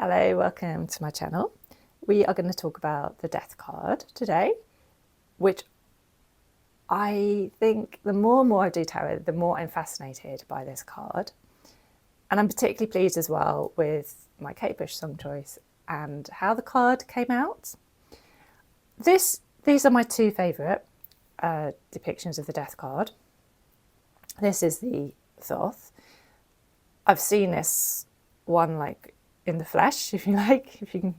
Hello, welcome to my channel. We are going to talk about the death card today, which I think the more and more I do tarot, the more I'm fascinated by this card. And I'm particularly pleased as well with my Kate Bush song choice and how the card came out. These are my two favourite depictions of the death card. This is the Thoth. I've seen this one like in the flesh, if you like, if you can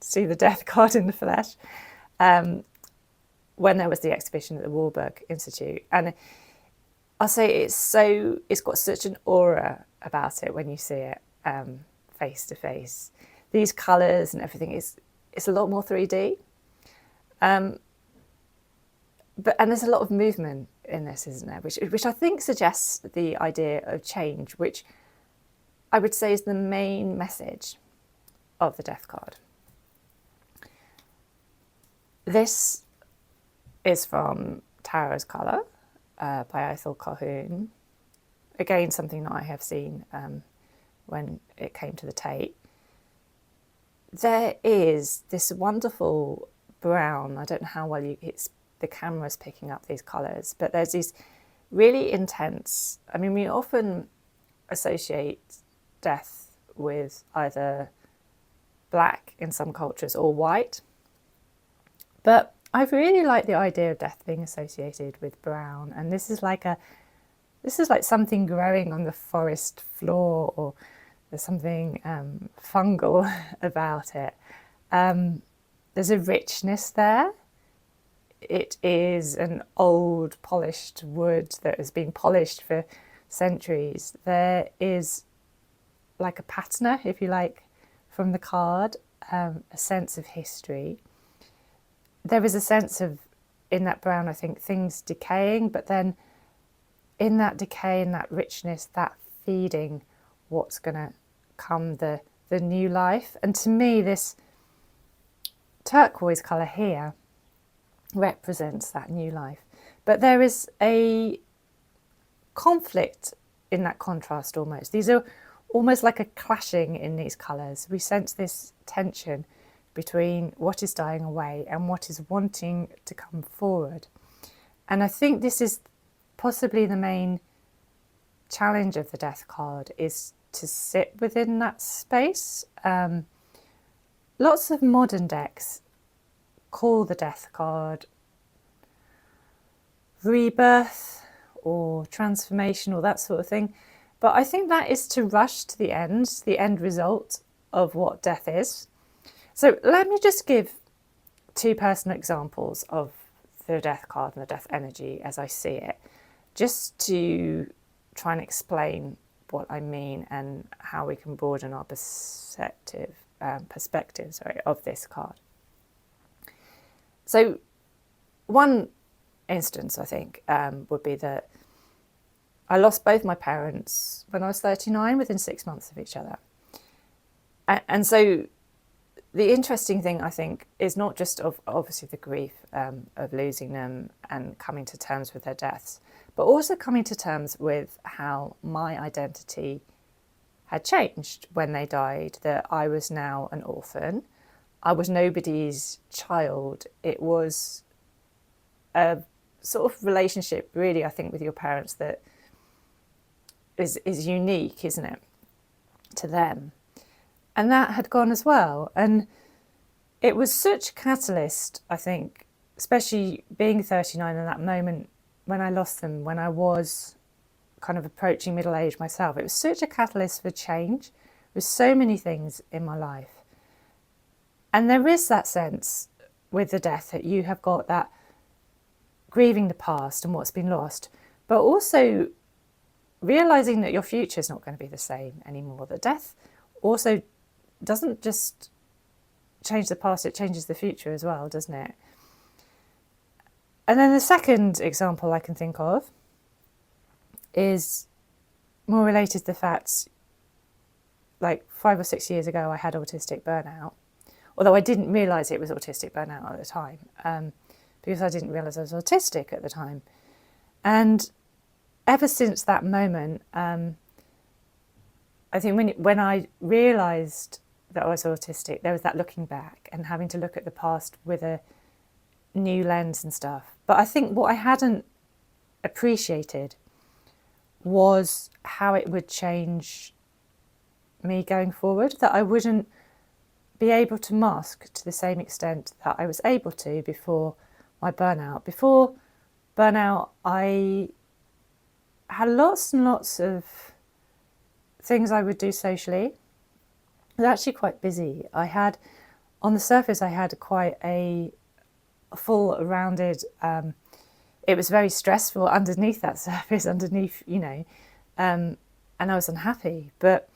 see the death card in the flesh, when there was the exhibition at the Warburg Institute. And I'll say it's got such an aura about it when you see it face to face. These colours and everything it's a lot more 3D. And there's a lot of movement in this, isn't there? Which I think suggests the idea of change, which I would say is the main message of the death card. This is from Taro's Colour by Ethel Colquhoun. Again, something that I have seen when it came to the Tate. There is this wonderful brown. I don't know how well the camera's picking up these colours, but there's these really intense. I mean, we often associate death with either black in some cultures or white, but I really like the idea of death being associated with brown. And this is like something growing on the forest floor, or there's something fungal about it. There's a richness there. It is an old polished wood that has been polished for centuries. There is like a patina, if you like, from the card, a sense of history. There is a sense of, in that brown, I think, things decaying, but then in that decay and that richness, that feeding what's going to come, the new life. And to me, this turquoise colour here represents that new life. But there is a conflict in that contrast almost. These are almost like a clashing in these colours. We sense this tension between what is dying away and what is wanting to come forward. And I think this is possibly the main challenge of the death card, is to sit within that space. Lots of modern decks call the death card rebirth or transformation or that sort of thing. But I think that is to rush to the end result of what death is. So let me just give two personal examples of the death card and the death energy as I see it, just to try and explain what I mean and how we can broaden our perspective of this card. So one instance, I think, would be that I lost both my parents when I was 39, within 6 months of each other. And so the interesting thing, I think, is not just of obviously the grief of losing them and coming to terms with their deaths, but also coming to terms with how my identity had changed when they died, that I was now an orphan. I was nobody's child. It was a sort of relationship, really, I think, with your parents that is unique, isn't it, to them. And that had gone as well. And it was such a catalyst, I think, especially being 39 in that moment when I lost them, when I was kind of approaching middle age myself. It was such a catalyst for change with so many things in my life. And there is that sense with the death that you have got that grieving the past and what's been lost, but also realising that your future is not going to be the same anymore. That death also doesn't just change the past, it changes the future as well, doesn't it? And then the second example I can think of is more related to the fact, like 5 or 6 years ago, I had autistic burnout, although I didn't realise it was autistic burnout at the time, because I didn't realise I was autistic at the time. And ever since that moment, I think when I realised that I was autistic, there was that looking back and having to look at the past with a new lens and stuff. But I think what I hadn't appreciated was how it would change me going forward, that I wouldn't be able to mask to the same extent that I was able to before my burnout. Before burnout, I had lots and lots of things I would do socially. I was actually quite busy. On the surface, I had quite a full, rounded, it was very stressful underneath that surface, and I was unhappy. But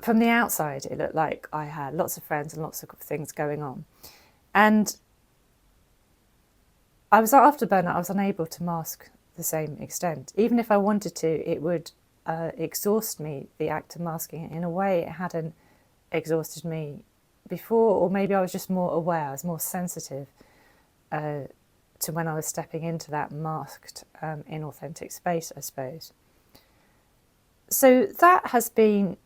from the outside, it looked like I had lots of friends and lots of things going on. And after burnout, I was unable to mask the same extent. Even if I wanted to, it would exhaust me, the act of masking it, in a way it hadn't exhausted me before, or maybe I was just more aware, I was more sensitive to when I was stepping into that masked, inauthentic space, I suppose. So that has been,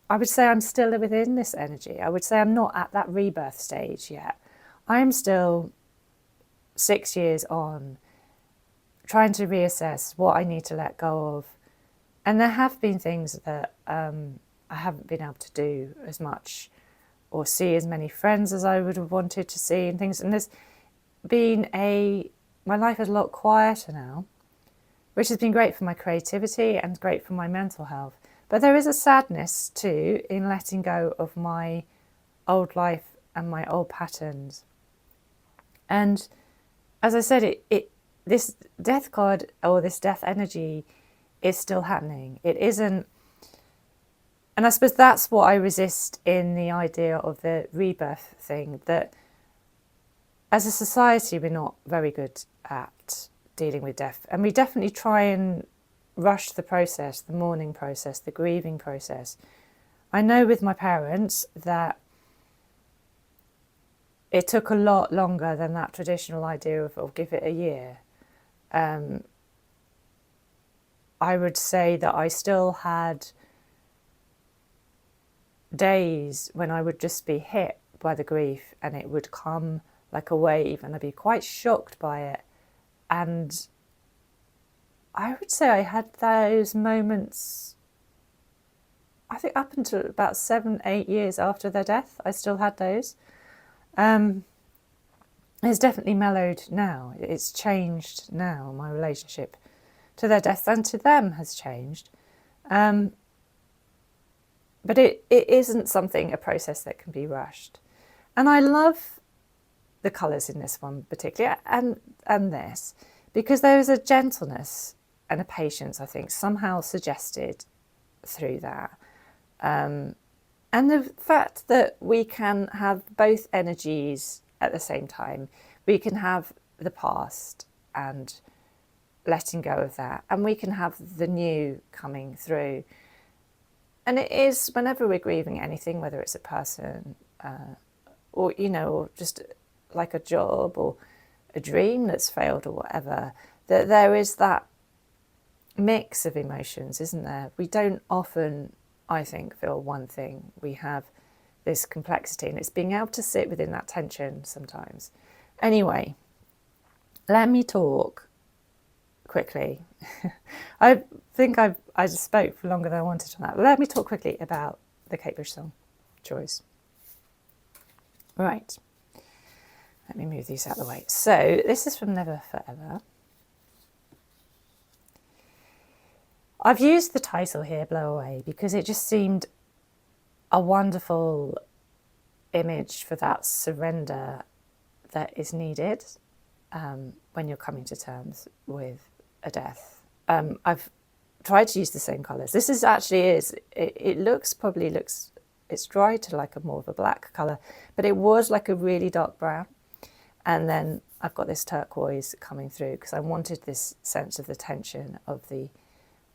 I would say I'm still within this energy. I would say I'm not at that rebirth stage yet. I'm still 6 years on, trying to reassess what I need to let go of. And there have been things that I haven't been able to do as much or see as many friends as I would have wanted to see and things. And there's been my life is a lot quieter now, which has been great for my creativity and great for my mental health. But there is a sadness too in letting go of my old life and my old patterns. And as I said, this death card or this death energy is still happening. It isn't, and I suppose that's what I resist in the idea of the rebirth thing, that as a society we're not very good at dealing with death, and we definitely try and rush the process, the mourning process, the grieving process. I know with my parents that it took a lot longer than that traditional idea of give it a year. I would say that I still had days when I would just be hit by the grief and it would come like a wave and I'd be quite shocked by it. And I would say I had those moments, I think up until about 7-8 years after their death, I still had those. It's definitely mellowed now. It's changed now. My relationship to their death and to them has changed. But it isn't a process that can be rushed. And I love the colours in this one particularly, and this, because there is a gentleness and a patience, I think, somehow suggested through that. And the fact that we can have both energies at the same time. We can have the past and letting go of that, and we can have the new coming through. And it is, whenever we're grieving anything, whether it's a person or just like a job or a dream that's failed or whatever, that there is that mix of emotions, isn't there? We don't often, I think, feel one thing. We have this complexity, and it's being able to sit within that tension sometimes. Anyway, let me talk quickly. I think I just spoke for longer than I wanted on that. Let me talk quickly about the Kate Bush song choice. Right. Let me move these out of the way. So this is from Never Forever. I've used the title here, Blow Away, because it just seemed a wonderful image for that surrender that is needed when you're coming to terms with a death. I've tried to use the same colours. This is it looks, it's dry to like a more of a black colour, but it was like a really dark brown. And then I've got this turquoise coming through because I wanted this sense of the tension of the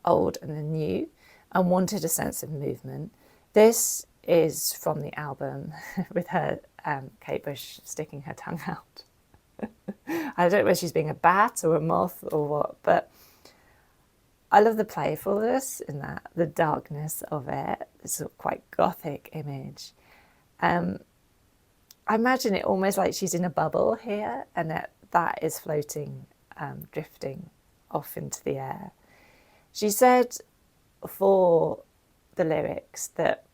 old and the new. I wanted a sense of movement. This is from the album with her, Kate Bush, sticking her tongue out. I don't know if she's being a bat or a moth or what, but I love the playfulness in that, the darkness of it, this sort of quite gothic image. I imagine it almost like she's in a bubble here, and that is floating, drifting off into the air. She said for the lyrics that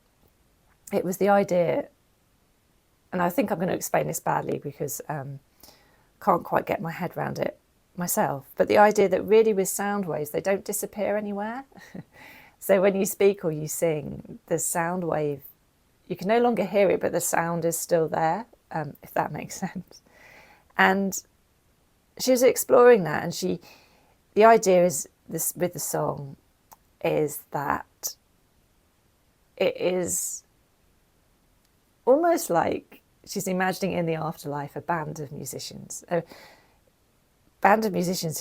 it was the idea, and I think I'm going to explain this badly because can't quite get my head around it myself, but the idea that really with sound waves, they don't disappear anywhere. So when you speak or you sing, the sound wave, you can no longer hear it, but the sound is still there, if that makes sense. And she was exploring that, and the idea is this with the song is that it is almost like she's imagining in the afterlife a band of musicians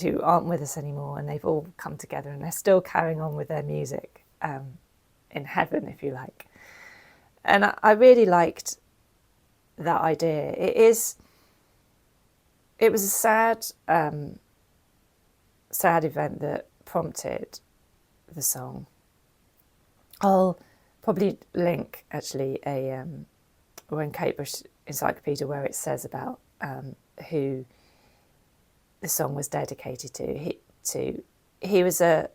who aren't with us anymore, and they've all come together and they're still carrying on with their music in heaven, if you like. And I really liked that idea. It was a sad event that prompted the song. I'll probably link actually a Warren Capebush encyclopedia where it says about who the song was dedicated to. He was a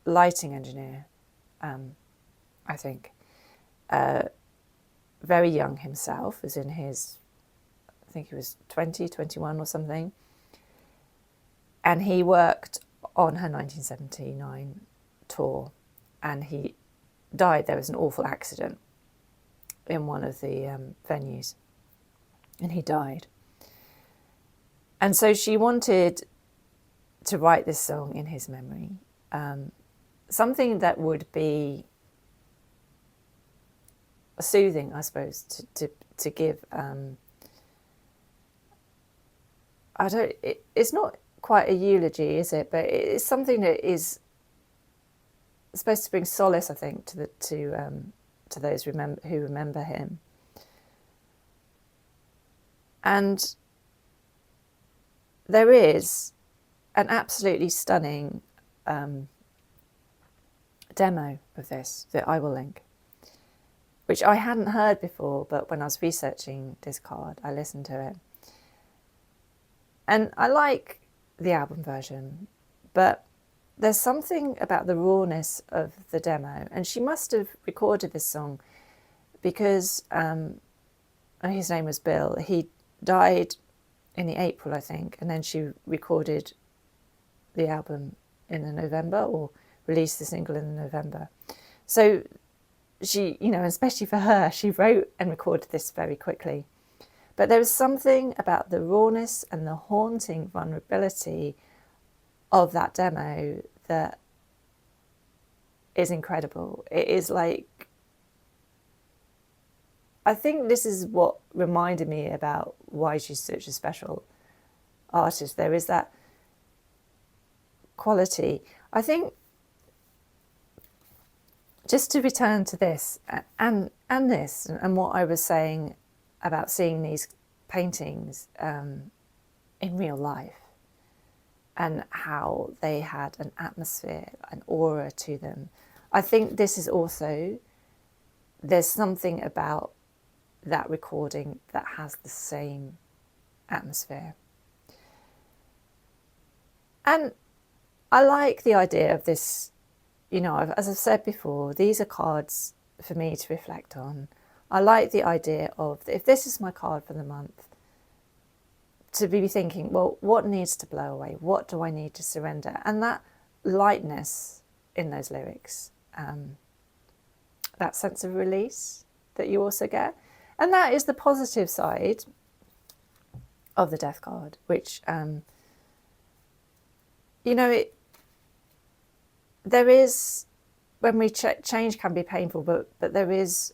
lighting engineer, I think, very young himself, as in his, I think he was 20, 21 or something. And he worked on her 1979 tour, and he died. There was an awful accident in one of the venues, and he died. And so she wanted to write this song in his memory, something that would be soothing, I suppose, to give. It's not quite a eulogy, is it? But it's something that is supposed to bring solace, I think, to those who remember him. And there is an absolutely stunning demo of this that I will link, which I hadn't heard before, but when I was researching this card, I listened to it. And I like the album version, but there's something about the rawness of the demo. And she must have recorded this song because his name was Bill. He died in the April, I think, and then she recorded the album in the November, or released the single in the November. So she, especially for her, she wrote and recorded this very quickly. But there was something about the rawness and the haunting vulnerability of that demo that is incredible. It is like, I think this is what reminded me about why she's such a special artist. There is that quality. I think, just to return to this and this and what I was saying about seeing these paintings in real life and how they had an atmosphere, an aura to them. I think this is also, there's something about that recording that has the same atmosphere. And I like the idea of this, as I've said before, these are cards for me to reflect on. I like the idea of, if this is my card for the month, to be thinking, well, what needs to blow away? What do I need to surrender? And that lightness in those lyrics, that sense of release that you also get. And that is the positive side of the Death card, which, there is, when we change can be painful, but there is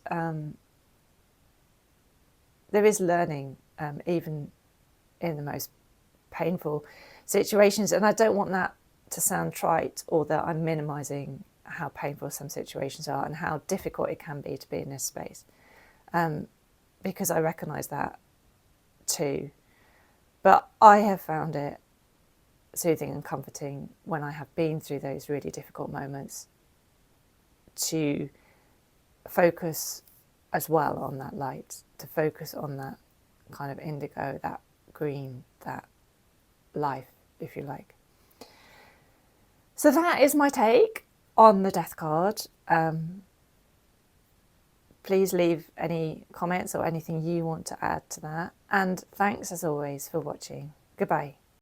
learning, even in the most painful situations. And I don't want that to sound trite, or that I'm minimising how painful some situations are and how difficult it can be to be in this space, because I recognise that too. But I have found it soothing and comforting when I have been through those really difficult moments to focus as well on that light, to focus on that kind of indigo, that green, that life, if you like. So that is my take on the death card. Please leave any comments or anything you want to add to that. And thanks as always for watching. Goodbye.